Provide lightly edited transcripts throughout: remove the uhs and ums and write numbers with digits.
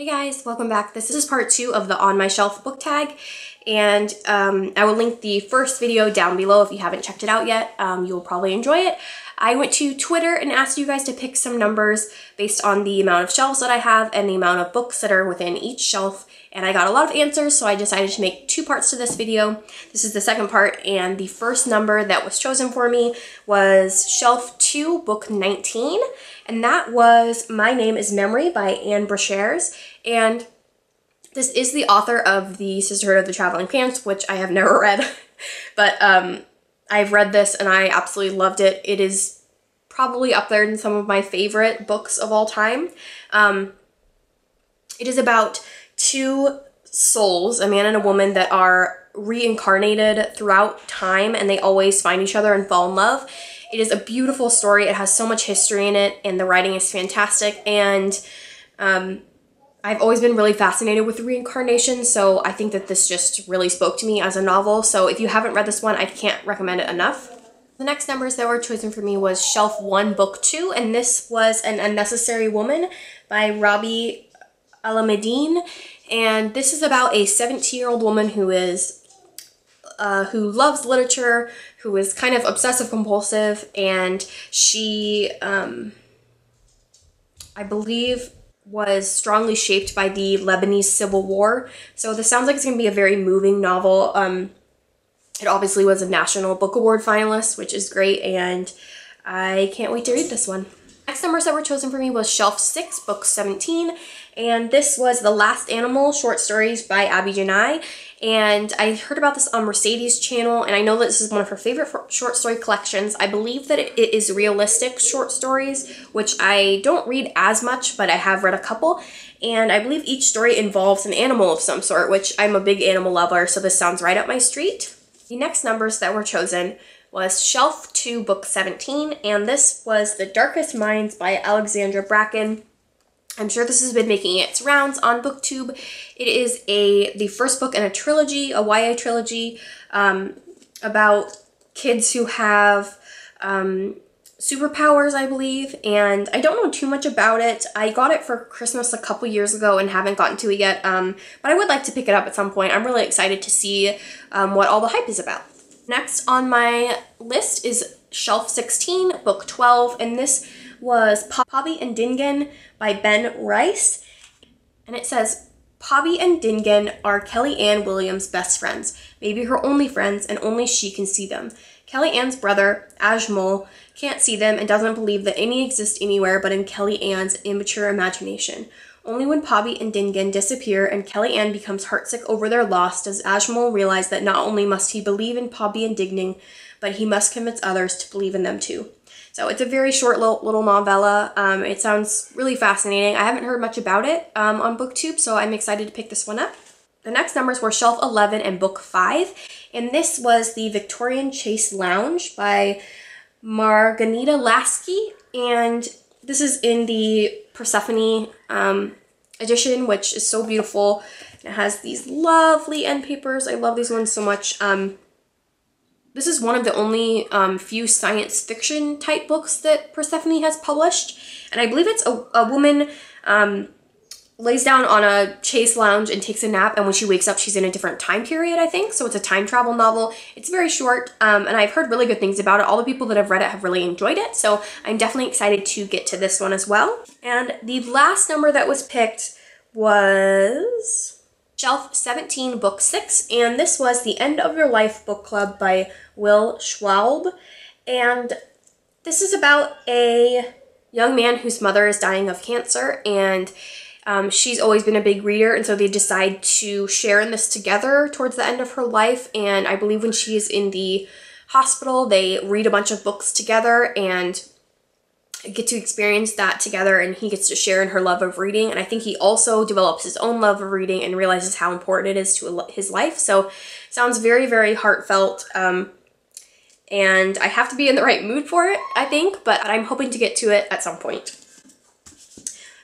Hey guys, welcome back. This is part 2 of the On My Shelf book tag, and I will link the first video down below if you haven't checked it out yet. You'll probably enjoy it. I went to Twitter and asked you guys to pick some numbers based on the amount of shelves that I have and the amount of books that are within each shelf, and I got a lot of answers, so I decided to make 2 parts to this video. This is the second part, and the first number that was chosen for me was Shelf 2, Book 19, and that was My Name is Memory by Anne Brashares. And this is the author of the Sisterhood of the Traveling Pants, which I have never read, but I've read this and I absolutely loved it. It is probably up there in some of my favorite books of all time. It is about 2 souls, a man and a woman, that are reincarnated throughout time, and they always find each other and fall in love. It is a beautiful story. It has so much history in it, and the writing is fantastic, and I've always been really fascinated with reincarnation, so I think that this just really spoke to me as a novel. So if you haven't read this one, I can't recommend it enough. The next numbers that were chosen for me was Shelf 1, Book 2, and this was An Unnecessary Woman by Rabi Alameddine. And this is about a 17-year-old woman who loves literature, who is kind of obsessive compulsive, and she, I believe, was strongly shaped by the Lebanese Civil War. So this sounds like it's going to be a very moving novel. It obviously was a National Book Award finalist, which is great, and I can't wait to read this one. Next numbers that were chosen for me was Shelf 6, Book 17, and this was The Last Animal, short stories by Abby Janai. And I heard about this on Mercedes' channel, and I know that this is one of her favorite short story collections. I believe that it is realistic short stories, which I don't read as much, but I have read a couple. And I believe each story involves an animal of some sort, which I'm a big animal lover, so this sounds right up my street. The next numbers that were chosen was Shelf 2, Book 17, and this was The Darkest Minds by Alexandra Bracken. I'm sure this has been making its rounds on BookTube. It is the first book in a trilogy, a YA trilogy, about kids who have superpowers, I believe, and I don't know too much about it. I got it for Christmas a couple years ago and haven't gotten to it yet, but I would like to pick it up at some point. I'm really excited to see what all the hype is about. Next on my list is Shelf 16, Book 12, and this was Pobby and Dinnigan by Ben Rice. And it says, Pobby and Dinnigan are Kelly Ann Williams' best friends, maybe her only friends, and only she can see them. Kelly Ann's brother, Ajmal, can't see them and doesn't believe that any exist anywhere but in Kelly Ann's immature imagination. Only when Pobby and Dinnigan disappear and Kelly Ann becomes heartsick over their loss does Ajmal realize that not only must he believe in Pobby and Dinnigan, but he must convince others to believe in them too. So it's a very short little novella. It sounds really fascinating. I haven't heard much about it on BookTube, so I'm excited to pick this one up. The next numbers were Shelf 11 and Book 5, and this was The Victorian Chaise Lounge by Marganita Lasky, and this is in the Persephone edition, which is so beautiful. It has these lovely end papers. I love these ones so much. This is one of the only few science fiction type books that Persephone has published, and I believe it's a woman lays down on a chaise lounge and takes a nap, and when she wakes up she's in a different time period, I think, so it's a time travel novel. It's very short, and I've heard really good things about it. All the people that have read it have really enjoyed it, so I'm definitely excited to get to this one as well. And the last number that was picked was Shelf 17, Book 6, and this was The End of Your Life Book Club by Will Schwalbe. And this is about a young man whose mother is dying of cancer, and she's always been a big reader, and so they decide to share in this together towards the end of her life. And I believe when she is in the hospital, they read a bunch of books together and get to experience that together, and he gets to share in her love of reading. And I think he also develops his own love of reading and realizes how important it is to his life. So sounds very, very heartfelt, and I have to be in the right mood for it, I think, but I'm hoping to get to it at some point.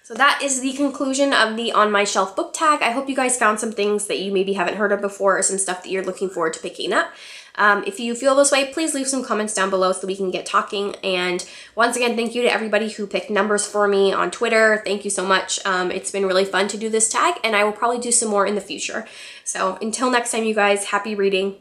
So that is the conclusion of the On My Shelf book tag. I hope you guys found some things that you maybe haven't heard of before or some stuff that you're looking forward to picking up. If you feel this way, please leave some comments down below so we can get talking. And once again, thank you to everybody who picked numbers for me on Twitter. Thank you so much. It's been really fun to do this tag, and I will probably do some more in the future. So until next time, you guys, happy reading.